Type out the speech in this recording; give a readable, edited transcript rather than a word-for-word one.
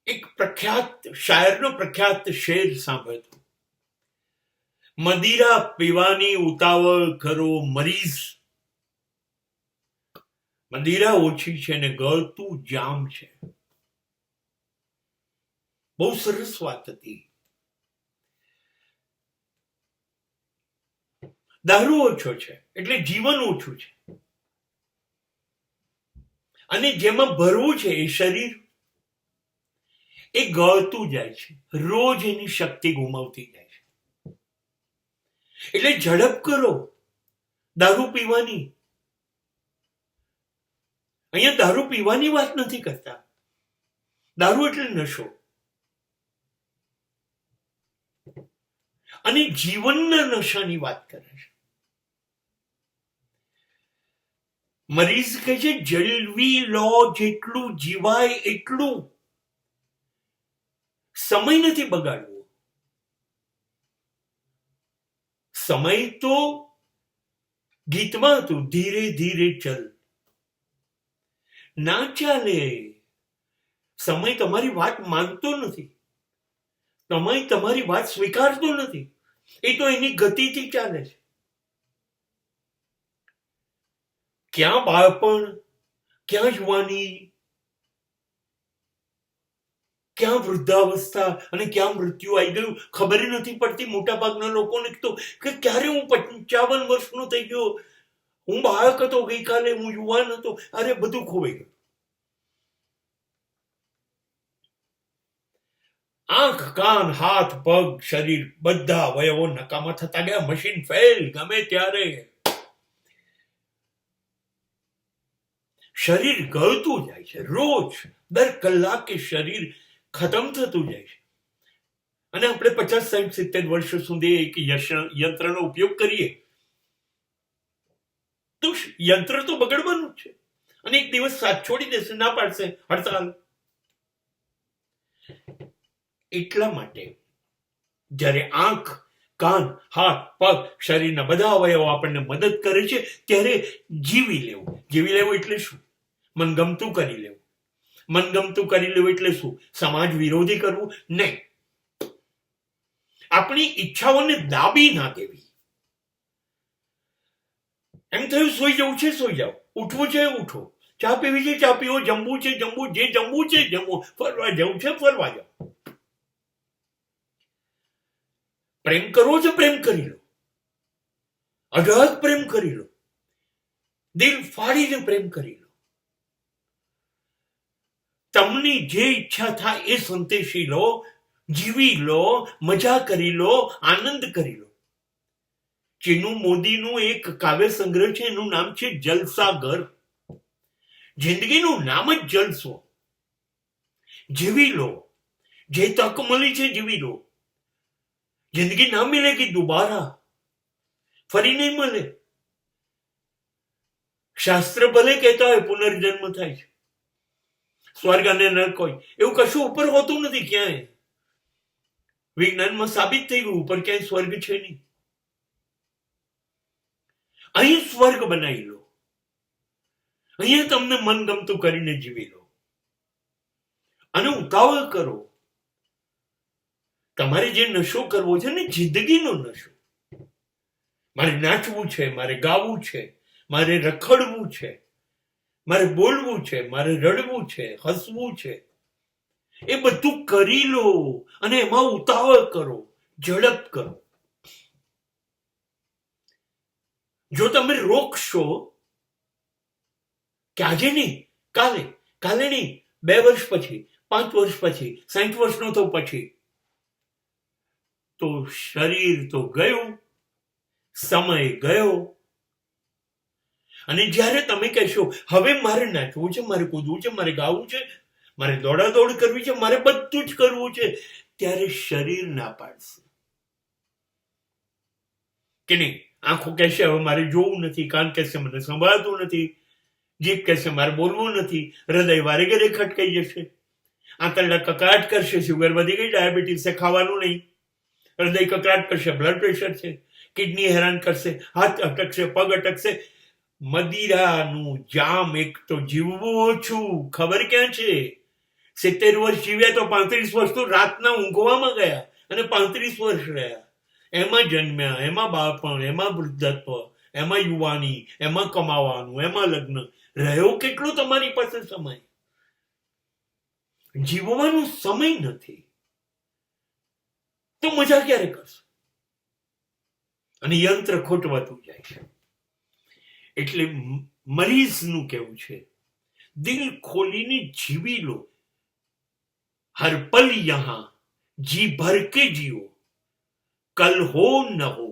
એક પ્રખ્યાત શાયરનો પ્રખ્યાત શેર સાંભળતો, મદિરા પીવાની ઉતાવળ કરો મરીઝ, મદિરા ઓછી છે ને ગળતું જામ છે. બહુ સરસ વાત હતી. દારૂ ઓછો છે એટલે જીવન ઓછું છે, અને જેમાં ભરવું છે એ શરીર, એ ગળતું જાય છે, રોજ એની શક્તિ ગુમાવતી જાય છે. એટલે ઝડપ કરો દારૂ પીવાની. અહીંયા દારૂ પીવાની વાત નથી કરતા, દારૂ એટલે નશો. અને જીવનના નશાની વાત કરે છે. મરીઝ કહે છે જળવી લો જેટલું જીવાય એટલું, સમય નથી બગાડવો. સમય તો ગીતમાં હતું, ધીરે ધીરે ચલ. ના ચાલે. સમય તમારી વાત માનતો નથી, સમય તમારી વાત સ્વીકારતો નથી, એ તો એની ગતિથી ચાલે છે. ક્યાં બાળપણ, ક્યાં યુવાની, ક્યાં વૃદ્ધાવસ્થા અને ક્યાં મૃત્યુ આવી ગયું ખબર નથી પડતી મોટા ભાગના લોકોને. તો કે ક્યારે હું 55 વર્ષનો થઈ ગયો, હું બાળક હતો ગઈકાલે, હું યુવાન હતો, અરે બધું ખોવાઈ ગયું. આંખ, કાન, હાથ, પગ, શરીર બધા અવયવો નકામા થતા ગયા. મશીન ફેલ ગમે ત્યારે. શરીર ગળતું જાય છે, રોજ દર કલાકે શરીર ખતમ થતું જાય છે. અને આપણે 50, 60, 70 વર્ષ સુધી એક યંત્રનો ઉપયોગ કરીએ તો યંત્ર તો બગડવાનું જ છે, અને એક દિવસ સાથ છોડી દેશે, ના પાડશે, હડતાલ. એટલા માટે જ્યારે આંખ, કાન, હાથ, પગ, શરીરના બધા અવયવો આપણને મદદ કરે છે ત્યારે જીવી લેવું. જીવી લેવું એટલે શું? મનગમતું કરી લેવું. મનગમતું કરી લેવું એટલે શું? સમાજ વિરોધી કરવું નહીં. આપણી ઈચ્છાઓને દાબી ના દેવી. એમ થયું સોઈ જવું છે, સોઈ જાઓ. ઉઠવું છે, ઉઠો. ચા પીવી છે, ચા પીવો. જમવું છે, જમવું. જે જમવું છે જમવું. ફરવા જવું છે, ફરવા જાઓ. પ્રેમ કરવો છે, પ્રેમ કરી લો. અઢળક પ્રેમ કરી લો. દિલ ફાડીને પ્રેમ કરી લો. તમને જે ઈચ્છા થાય એ સંતેશી લો, જીવી લો, મજા કરી લો, આનંદ કરી લો. ચીનુ મોદીનું એક કાવ્ય સંગ્રહ છે, એનું નામ છે જલસાઘર. જિંદગીનું નામ જ જલસો. જીવી લો. જે તક મળી છે જીવી લો. જિંદગી ના મિલેગી દોબારા, ફરી નહીં મળે. શાસ્ત્ર ભલે કહેતા હોય પુનર્જન્મ થાય છે, સ્વર્ગ અને નરક હોય, એવું કશું ઉપર હોતું નથી ક્યાંય. વિજ્ઞાનમાં સાબિત થઈ ગયું ઉપર ક્યાંય સ્વર્ગ છે નહીં. અહીં સ્વર્ગ બનાવી લો. અહીંયા તમને મનગમતું કરીને જીવી લો. અને ઉતાવળ કરો. તમારે જે નશો કરવો છે ને, જિંદગીનો નશો. મારે નાચવું છે, મારે ગાવું છે, મારે રખડવું છે, મારે બોલવું છે, મારે રડવું છે, હસવું છે, એ બધું કરી લો. અને એમાં ઉતાવળ કરો, ઝડપ કરો. જો તમે રોકશો કે આજે નહીં, કાલે, કાલે નહીં, 2 વર્ષ પછી, 5 વર્ષ પછી, 60 વર્ષનો તો પછી, તો શરીર તો ગયું, સમય ગયો. અને જ્યારે તમે કહેશો હવે મારે નાચવું છે, મારે કૂદવું છે, મારે ગાવું છે, મારે દોડાદોડ કરવી છે, મારે બધું જ કરવું છે, ત્યારે શરીર ના પાડશે કે નહીં. આંખો કહેશે હવે મારે જોવું નથી, કાન કહેશે મને સંભળાતું નથી, જીભ કહેશે મારે બોલવું નથી, હૃદય વારે ઘરે ખટકાઈ જશે, આંતરડા કકળાટ કરશે, શુગર વધી ગઈ, ડાયાબિટીસ છે, ખાવાનું નહીં. હૃદય કકળાટ કરશે, બ્લડ પ્રેશર છે, કિડની હેરાન કરશે, હાથ અટકશે, પગ અટકશે. મદિરાનું જામ. એક તો જીવવું ઓછું, ખબર ક્યાં છે? 70 વર્ષ જીવ્યા તો 35 વર્ષ તો રાતના ઊંઘવામાં ગયા અને 35 વર્ષ રહ્યા. એમાં જન્મ્યા, એમાં બાળપણ, એમાં વૃદ્ધત્વ, એમાં યુવાની, એમાં કમાવાનું, એમાં લગ્ન. રહ્યો કેટલો તમારી પાસે સમય? જીવવાનો સમય નથી તો મજા ક્યારે કરશો? અને યંત્ર ખોટવાતું જાય છે. એટલે મરીઝનું કહેવું છે, દિલ ખોલીને જીવી લો, હર પલ યહાં જી ભર કે જીઓ, કલ હો ન હો